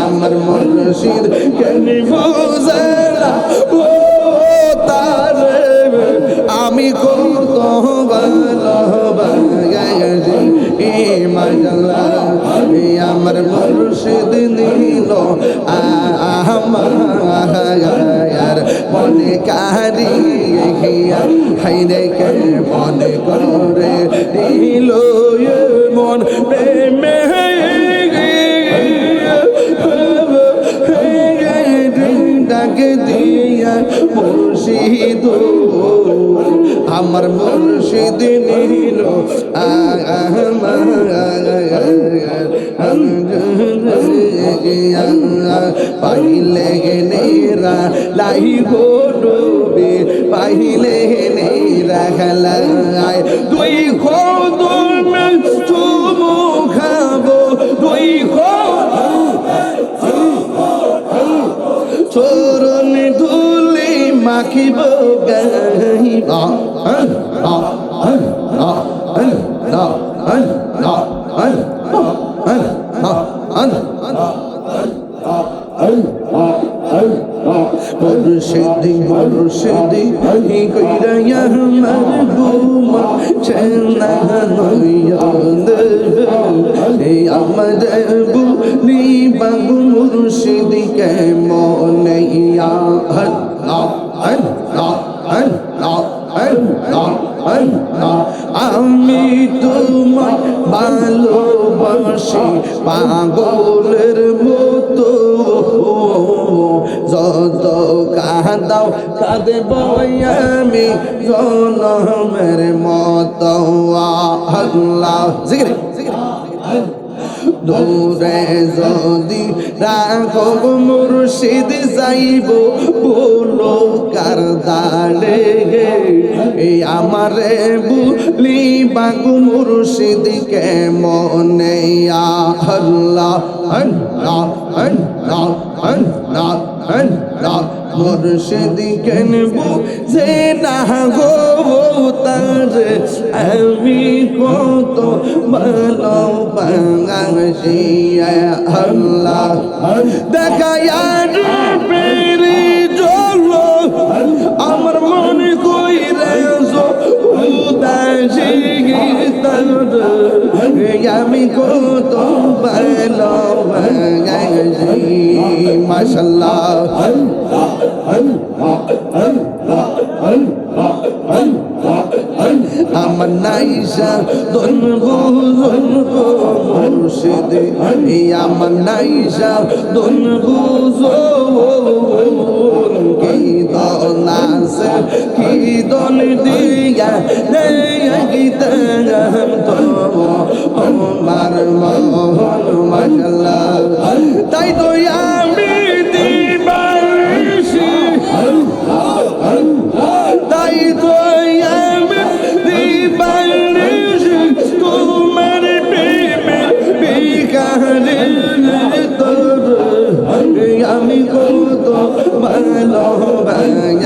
আমার মুর্শিদ কেন বুঝে না ও তারে আমি কত ভালোবাসি মাশাআল্লাহ আমার মুর্শিদ নিল আমার মনে কারি হাইরে কে মনে করে দিল মন প্রেমে ডাকে দিয়া মুর্শিদ আমার মুর্শিদ নিল পাইলে নেরা লাই গো ডুবে পাইলে নেরা খেলায় দুই খোদমে চুমু খাবো দুই চরণ ধুলি মাখিব গাইব মুর্শিদি মুর্শিদি কইরা আমার ঘুমা চেনা নয়ন আমার বুলি বাবু মুর্শিদি কে মনে আমি তোমায় ভালোবাসি পাগলের মতো যত কাঁদাও কাঁদব আমি জনমের মতো আল্লাহ জিকির দূরে যদি রাখব মুর্শিদ যাইব বলো কার দাঁড়ে আমারে বুলি বাগু মুর্শিদ কে মনে আল্লাহ আল্লাহ আল্লাহ আল্লাহ আল্লাহ মুর্শিদ কেন বুঝে না গো তার আমি কত ভালোবাসি আল্লাহ দেখায়া পেরি জলো আমার মনে কইরে উদাসী আমি কত ভালোবাসি মাশাআল্লাহ আমার নাইসা দনগো মুর্শিদ আমার নাইসা দনগো কি দন আছে কি দন দিয়া গীতাম তো আমার মন মাশাআল্লাহ তাই তো আমি দিবাসি তাই তো আমি দিবাসি তোমার প্রেমে বিকারে তোর আমি কত ভালোবাসি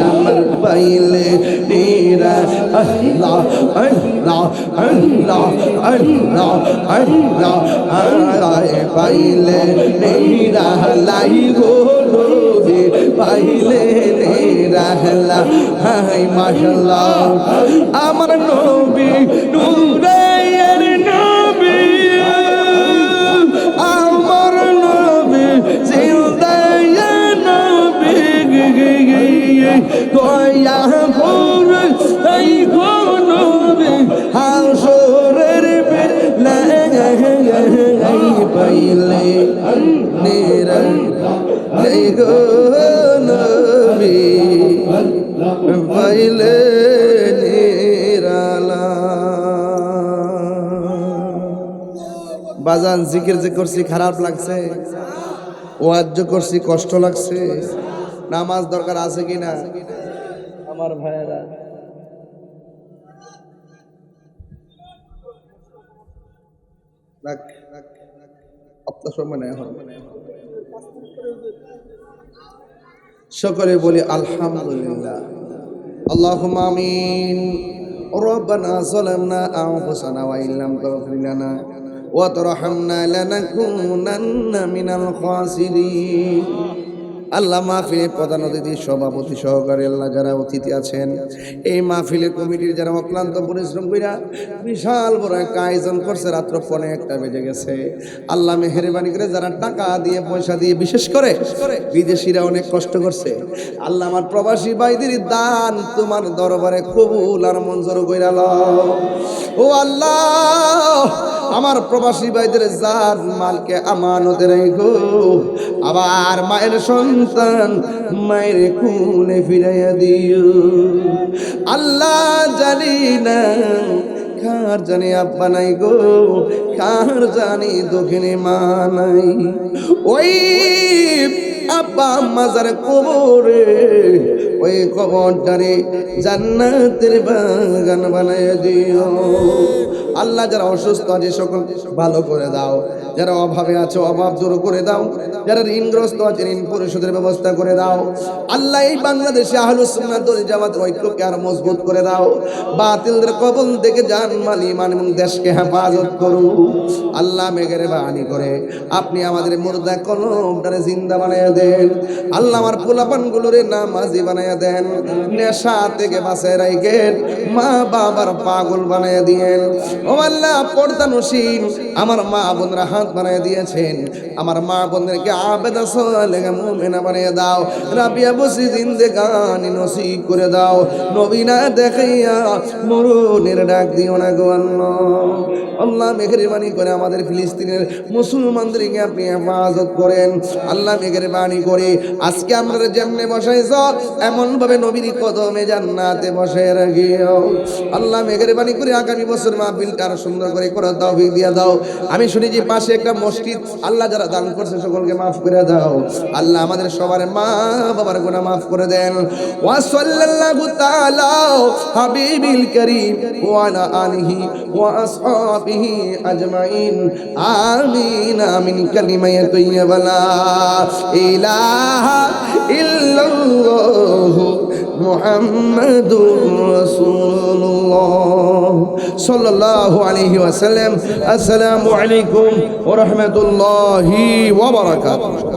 আমার পাইলে নিরা আল্লাহ আল্লাহ আল্লাহ আল্লাহ আল্লাহ আল্লাহ পাইলে নিরা লাই গো নবী পাইলে নিরা হাই মাশাআল্লাহ আমার নবী নূরের নবী আমার নবী জিন্দা নবী দয়া করে তাই গো নবী হাসরের বেলায় পাইলে নিরা লাই গো নবী পাইলে নিরালা বাজান জিকির যে করছি খারাপ লাগছে ওয়াজ করছি কষ্ট লাগছে নামাজ দরকার আছে কিনা আমার ভাইয়েরা আপনার সময় নেই সকলে বলি আলহামদুলিল্লাহ আল্লাহুম্মা আমিন রব্বানা যালামনা আনফুসানা ওয়া ইল্লাম তাগফির লানা ওয়া তারহামনা লানাকুনান্না মিনাল খাসিরিন। আল্লাহ মাহফিলের প্রধান অতিথি সভাপতি সহকারী আল্লাহ যারা অতিথি আছেন, এই মাহফিলের কমিটির যারা অক্লান্ত পরিশ্রম কইরা বিশাল বড় একটা আয়োজন করছে, রাত্র 1:45 বেজে গেছে। আল্লাহ মেহেরবানি করে যারা টাকা দিয়ে পয়সা দিয়ে, বিশেষ করে বিদেশিরা অনেক কষ্ট করছে, আল্লাহ আমার প্রবাসী ভাইদের দান তোমার দরবারে কবুল আর মঞ্জুর কইরা লও। ও আল্লাহ, আমার প্রবাসী ভাইদের জান মালকে আমানতে রেখো, আবার মায়ের সন্তান মায়ের কোলে ফিরাইয়া দিও। আল্লাহ জানি না কার জানি আব্বা নাই গো, কার জানি দক্ষিণে মা নাই, ওই আব্বা আম্মা যারা কবরে, ওই কবরটারে জান্নাতের বাগান বানাইয়া দিও। আল্লাহ যারা অসুস্থ আছে সকল ভালো করে দাও, যারা অভাবে আছে অভাব দূর করে দাও, যারা ঋণগ্রস্ত আছে ঋণ পরিশোধের ব্যবস্থা করে দাও। আল্লাহ এই বাংলাদেশে আহলুস সুন্নাত ওয়াল জামাতের ঐক্যকে আরো মজবুত করে দাও, বাতিলদের কবল থেকে জান মাল ঈমান এবং দেশকে হেফাজত করো। আল্লাহ মেহেরবানি করে আপনি আমাদের মুর্দা কলমটারে জিন্দা বানাইয়া দেন। আল্লাহ আমার পোলাপানগুলোরে নামাজি বানাইয়া দেন, নেশা থেকে বাঁচায় রাখেন, মা বাবার পাগল বানাইয়া দিয়েন। ও আল্লাহ পর্দানসীন আমার মা বোনরা হাত বানাইয়া দিয়েছেন, আমার মা বোনদেরকে আবেদা সালেহা মুমিনা বানাইয়া দাও, রাবিয়া বসি জিন্দেগানি নসিব করে দাও। নবীনা দেখাইয়া মরুনের ডাক দিও না গো আল্লাহ। আল্লাহ মেহেরবানি করে আমাদের ফিলিস্তিনের মুসলমানদেরকে আপনি হেফাজত করেন। আল্লাহ মেহেরবানি করে আজকে আমরা যেমনে বসাইছ এমন ভাবে নবীর কদমে জান্নাতে বসায় রাখিও। আল্লাহ মেহেরবানি করে আগামী বছর মাহফিলটা আরো সুন্দর করে করার তৌফিক দিয়া দাও। আমি শুনেছি পাশে একটা মসজিদ, আল্লাহ যারা দান করছে সকলকে মাফ করে দাও। আল্লাহ আমাদের সবার মা বাবার গুনাহ মাফ করে দেন। ওয়া সাল্লাল্লাহু তাআলা হাবিবিল কারীম ওয়া আলা আলিহি ওয়া আসহাবিহি আজমাইন। আমিন আমিন। কালিমা তাইয়্যিবা লা ইলাহা ইল্লাল্লাহু মুহাম্মাদুর রাসূলুল্লাহ সাল্লাল্লাহু আলাইহি ওয়াসাল্লাম। আসসালামু আলাইকুম ওয়া রাহমাতুল্লাহি ওয়া বারাকাতুহু।